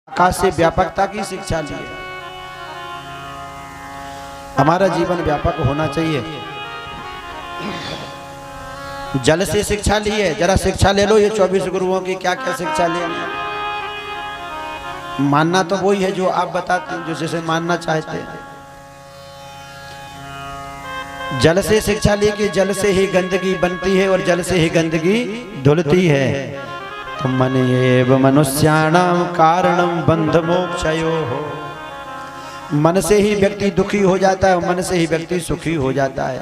आकाश से व्यापकता की शिक्षा ली है। हमारा जीवन व्यापक होना चाहिए। जल से शिक्षा ली है, जरा शिक्षा ले लो। ये 24 गुरुओं की क्या क्या शिक्षा लेनी है। मानना तो वही है जो आप बताते हैं, जो जिसे मानना चाहते हैं। जल से शिक्षा ली कि जल से ही गंदगी बनती है और जल से ही गंदगी धुलती है। तो मन एव मनुष्याणाम कारणम बंध मोक्षयो हो। मन से ही व्यक्ति दुखी हो जाता है और मन से ही व्यक्ति सुखी हो जाता है।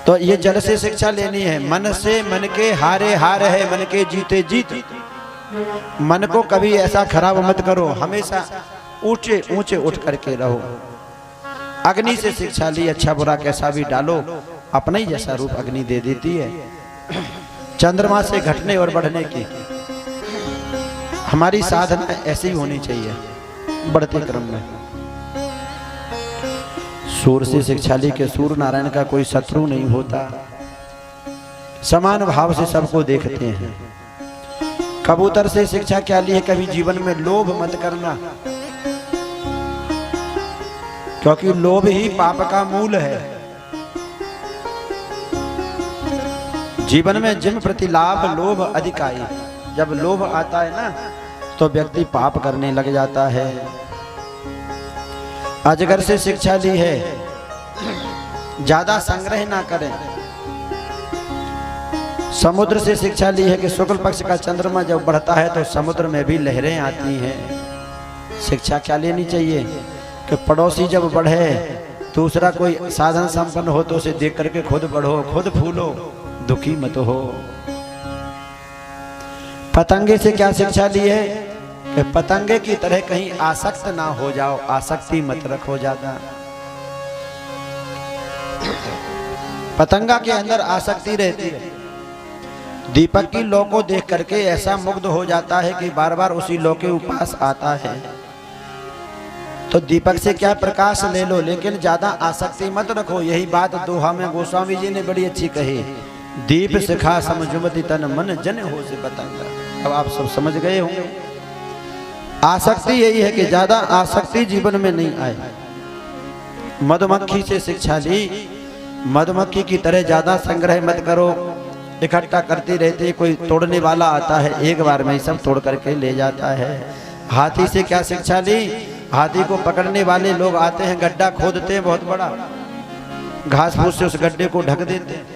तो ये जल से शिक्षा लेनी है। मन से मन के हारे हार है, मन के जीते जीत। मन को कभी ऐसा खराब मत करो, हमेशा ऊंचे ऊंचे उठ करके रहो। अग्नि से शिक्षा ली, अच्छा बुरा कैसा भी डालो, अपना ही जैसा रूप अग्नि दे देती है। चंद्रमा से घटने और बढ़ने की हमारी साधना ऐसी होनी चाहिए बढ़ते क्रम में। सूर्य से शिक्षा ली कि सूर्य नारायण का कोई शत्रु नहीं होता, समान भाव से सबको देखते हैं। कबूतर से शिक्षा क्या ली है, कभी जीवन में लोभ मत करना, क्योंकि लोभ ही पाप का मूल है। जीवन में जिन प्रति लाभ लोभ अधिक आई, जब लोभ आता है ना तो व्यक्ति पाप करने लग जाता है। अजगर से शिक्षा ली है, ज्यादा संग्रह ना करें। समुद्र से शिक्षा ली है कि शुक्ल पक्ष का चंद्रमा जब बढ़ता है तो समुद्र में भी लहरें आती हैं। शिक्षा क्या लेनी चाहिए कि पड़ोसी जब बढ़े, दूसरा कोई साधन संपन्न हो तो उसे देख करके खुद बढ़ो, खुद फूलो, दुखी मत हो। पतंगे से क्या शिक्षा ली है कि पतंगे की तरह कहीं आसक्त ना हो जाओ, आसक्ति मत रखो ज्यादा। पतंगा के अंदर आसक्ति रहती है। दीपक की लौ को देख करके ऐसा मुग्ध हो जाता है कि बार बार उसी लौ के पास आता है। तो दीपक से क्या प्रकाश ले लो, लेकिन ज्यादा आसक्ति मत रखो। यही बात दोहा में गोस्वामी जी ने बड़ी अच्छी कही, दीप शिखा समझुमति तन मन जन हो से पतंग। अब आप सब समझ गए होंगे। आसक्ति यही है कि ज्यादा आसक्ति जीवन में नहीं आए। मधुमक्खी से शिक्षा ली, मधुमक्खी की तरह ज्यादा संग्रह मत करो, इकट्ठा करती रहती है। कोई तोड़ने वाला आता है, एक बार में ही सब तोड़ करके ले जाता है। हाथी से क्या शिक्षा ली, हाथी को पकड़ने वाले लोग आते हैं, गड्ढा खोदते हैं बहुत बड़ा, घास फूस से उस गड्ढे को ढक देते हैं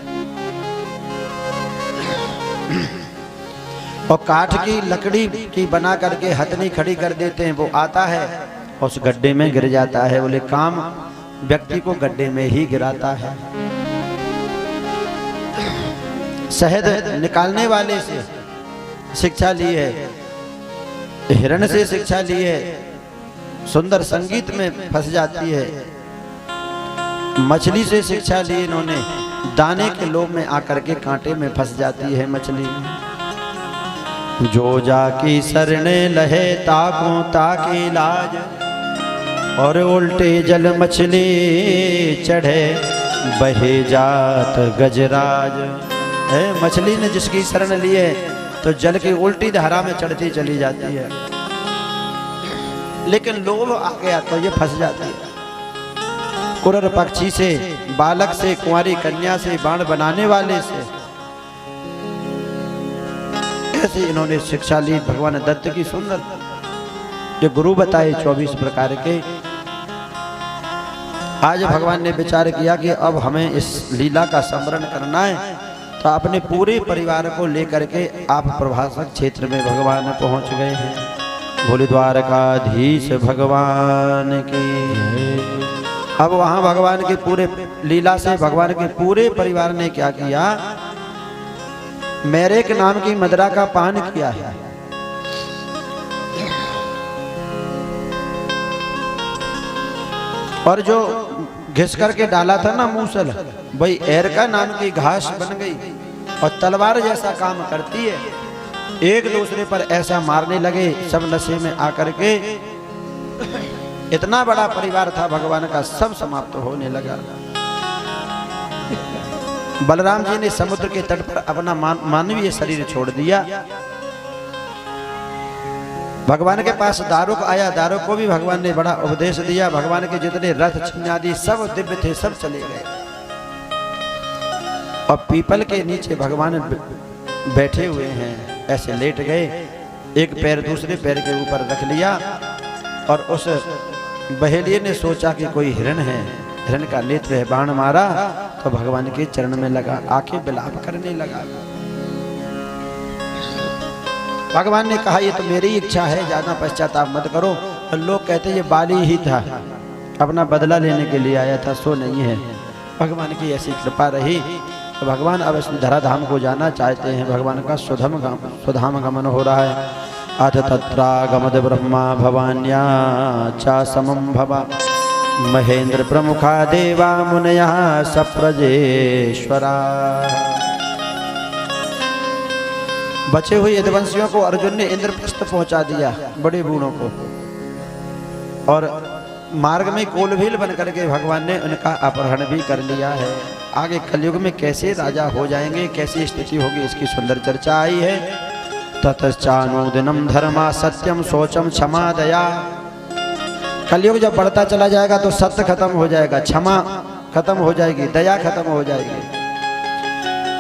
और काठ की लकड़ी की बना करके हथनी खड़ी कर देते हैं। वो आता है उस गड्ढे में गिर जाता है। बोले काम व्यक्ति को गड्ढे में ही गिराता है। शहद निकालने वाले से शिक्षा ली है, हिरण से शिक्षा ली है, सुंदर संगीत में फंस जाती है। मछली से शिक्षा ली इन्होंने, दाने के लोभ में आकर के कांटे में फंस जाती है मछली। जो जाकी सरने लहे ताको ताकी लाज, और उल्टे जल मछली चढ़े बहे जात गजराज। मछली ने जिसकी शरण ली है तो जल की उल्टी धारा में चढ़ती चली जाती है, लेकिन लोभ आ गया तो ये फंस जाती है। कुरर पक्षी से, बालक से, कुंवारी कन्या से, बाण बनाने वाले से, ऐसे इन्होंने शिक्षा ली। भगवान दत्त की सुंदर जो गुरु बताए 24 प्रकार के। आज भगवान ने विचार किया कि अब हमें इस लीला का स्मरण करना है, तो अपने पूरे परिवार को लेकर के आप प्रभासक क्षेत्र में भगवान पहुंच गए हैं। भोले द्वारकाधीश भगवान की। अब वहां भगवान के पूरे लीला से भगवान के पूरे परिवार ने क्या किया, मेरे के नाम की मदिरा का पान किया है। और जो घिस करके डाला था ना मूसल, वही एरका नाम की घास बन गई और तलवार जैसा काम करती है। एक दूसरे पर ऐसा मारने लगे, सब नशे में आकर के। इतना बड़ा परिवार था भगवान का, सब समाप्त होने लगा। बलराम जी ने समुद्र के तट पर अपना मानवीय शरीर छोड़ दिया भगवान के पास दारुक आया, दारुक को भी भगवान ने बड़ा उपदेश दिया। भगवान के जितने रथ चिन्ह आदि सब दिव्य थे, सब चले गए। और पीपल के नीचे भगवान बैठे हुए हैं, ऐसे लेट गए, एक पैर दूसरे पैर के ऊपर रख लिया। और उस बहेलिये ने सोचा कि कोई हिरण है, हिरण का नेत्र है, बाण मारा तो भगवान के चरण में लगा, आके विलाप करने लगा। भगवान ने कहा ये तो मेरी इच्छा है, ज्यादा पश्चाताप मत करो। और लोग कहते ये बाली ही था, अपना बदला लेने के लिए आया था, सो नहीं है। भगवान की ऐसी कृपा रही तो भगवान अब इस धराधाम को जाना चाहते हैं। भगवान का सुधाम गमन हो रहा है। अथ तत्रागमद ब्रह्मा भवान्या चा समम भवा महेंद्र प्रमुखा देवा मुनया सप्रजेश्वरा। बचे हुए यदुवंशियों को अर्जुन ने इंद्रप्रस्थ पहुंचा दिया, बड़े बूढ़ों को। और मार्ग में कोलभील बन करके भगवान ने उनका अपहरण भी कर लिया है। आगे कलयुग में कैसे राजा हो जाएंगे, कैसी स्थिति होगी, इसकी सुंदर चर्चा आई है। ततश्चानुदिनम धर्मा सत्यम शोचम क्षमा दया। कलयुग जब बढ़ता चला जाएगा तो सत्य खत्म हो जाएगा, क्षमा खत्म हो जाएगी, दया खत्म हो जाएगी।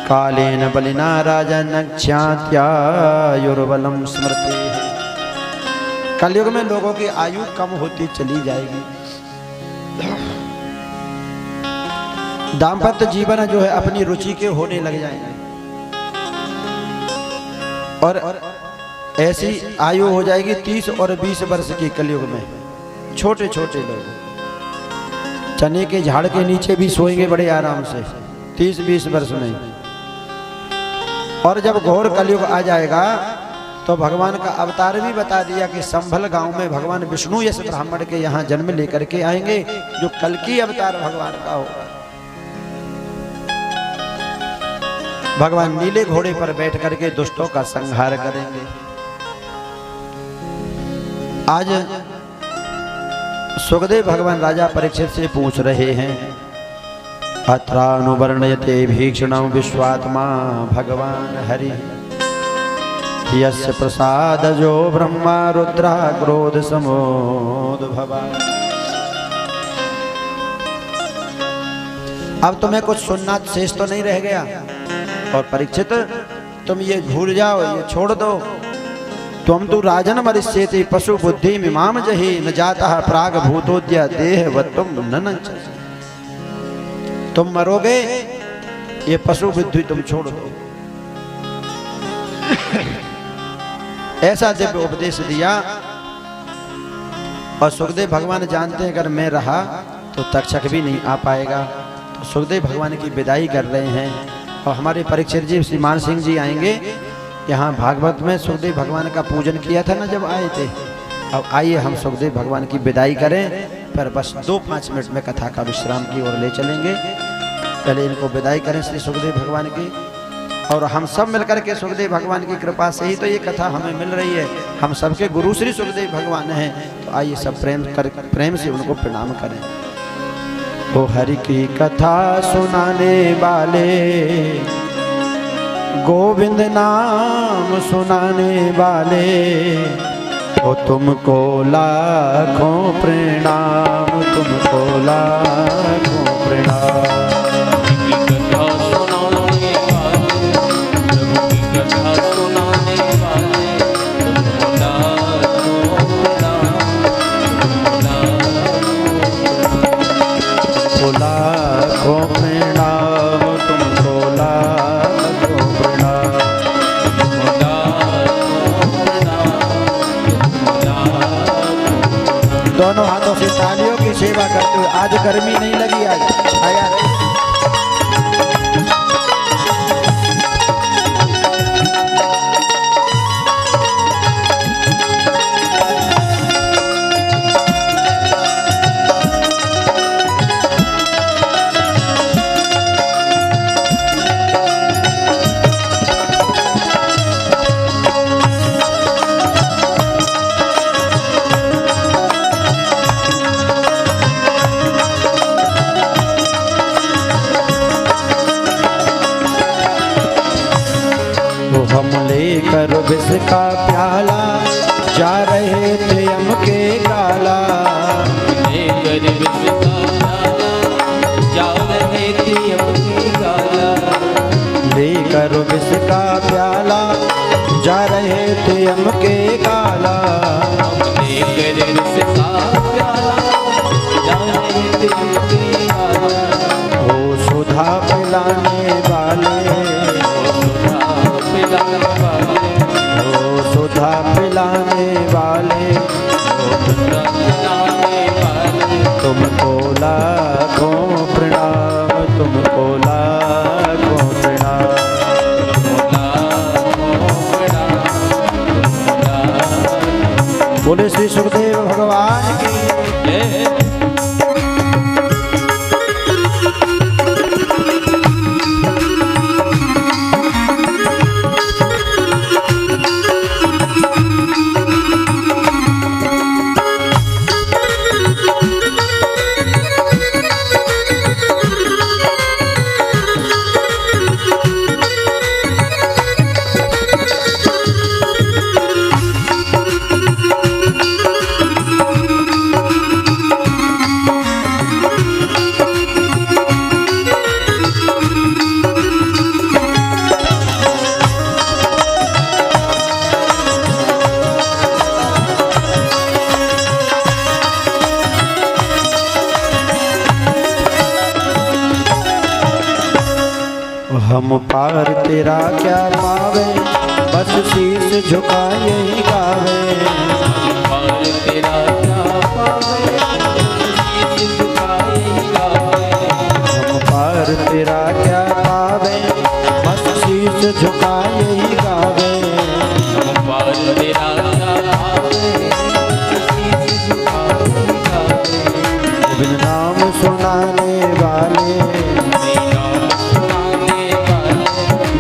कालेन बलिना राजन क्षात्यायुर्बलम स्मृति। कलयुग में लोगों की आयु कम होती चली जाएगी। दाम्पत्य जीवन जो है अपनी रुचि के होने लग जाएंगे। और ऐसी आयु हो जाएगी 30 और 20 वर्ष की कलयुग में। छोटे छोटे लोग चने के झाड़ के नीचे भी सोएंगे बड़े आराम से 30-20 वर्ष में। और जब घोर कलयुग आ जाएगा तो भगवान का अवतार भी बता दिया कि संभल गांव में भगवान विष्णु यश ब्राह्मण के यहाँ जन्म लेकर के आएंगे, जो कल की अवतार भगवान का होगा। भगवान नीले घोड़े पर बैठ करके दुष्टों का संहार करेंगे। आज सुखदेव भगवान राजा परीक्षित से पूछ रहे हैं, अत्रानुवर्णयते भीक्षणं विश्वात्मा भगवान हरि यस्य प्रसादजो ब्रह्मा रुद्रा क्रोध समोद्भवा। अब तुम्हें कुछ सुनना शेष तो नहीं रह गया। और परीक्षित तुम ये भूल जाओ, ये छोड़ दो। तुम तो राजन मरिष्येति पशु बुद्धि मिमाम जहि न जाता प्राग भूतोद्य देह व तुम न। तुम मरोगे, ये पशु बुद्धि तुम छोड़ दो। ऐसा दिव्य उपदेश दिया। और सुखदेव भगवान जानते हैं अगर मैं रहा तो तक्षक भी नहीं आ पाएगा। तो सुखदेव भगवान की विदाई कर रहे हैं। और हमारे परीक्षित जी श्रीमान सिंह जी आएंगे। यहाँ भागवत में सुखदेव भगवान का पूजन किया था ना जब आए थे। अब आइए हम सुखदेव भगवान की विदाई करें, पर बस 2-5 मिनट में कथा का विश्राम की ओर ले चलेंगे। पहले इनको विदाई करें श्री सुखदेव भगवान की। और हम सब मिलकर के सुखदेव भगवान की कृपा से ही तो ये कथा हमें मिल रही है। हम सबके गुरु श्री सुखदेव भगवान हैं। तो आइए सब प्रेम से उनको प्रणाम करें। ओ हरि की कथा सुनाने वाले, गोविंद नाम सुनाने वाले, ओ तुमको लाखों प्रणाम, तुमको लाखों प्रणाम। लाखों प्रणाम, तुमको लाखों प्रणाम। दोनों हाथों से तालियों की सेवा करते हुए। आज गर्मी नहीं लगी, आज छाया रही। कर विष का प्याला जा जा रहे थे यम के काला, लेकर विष का प्याला जा रहे थे यम के काला, लेकर विष का प्याला जा रहे थे यम के काला, लेकर विष का प्याला जा रहे थे यम के काला। हो सुधा पिलाने वाले, हो सुधा पिलाने वाले, तुमको लाखों प्रणाम, तुमको लाखों प्रणाम। बोले श्री सुखदेव भगवान की जय। हम पार तेरा क्या पावे, बस शीश झुका यही गावे। पार तेरा क्या पावे, शीश झुका यही गावे। हम पार तेरा क्या पावे, बस शीश झुका यही गावे। हम पार तेरा क्या पावे, शीश झुका यही गावे। गोविंद नाम सुनाने वाले,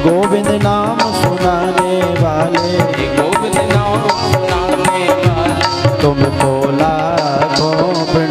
गोविंद नाम सुनाने वाले, गोविंद नाम सुनाने वाले, तुमको लाखों प्रणाम।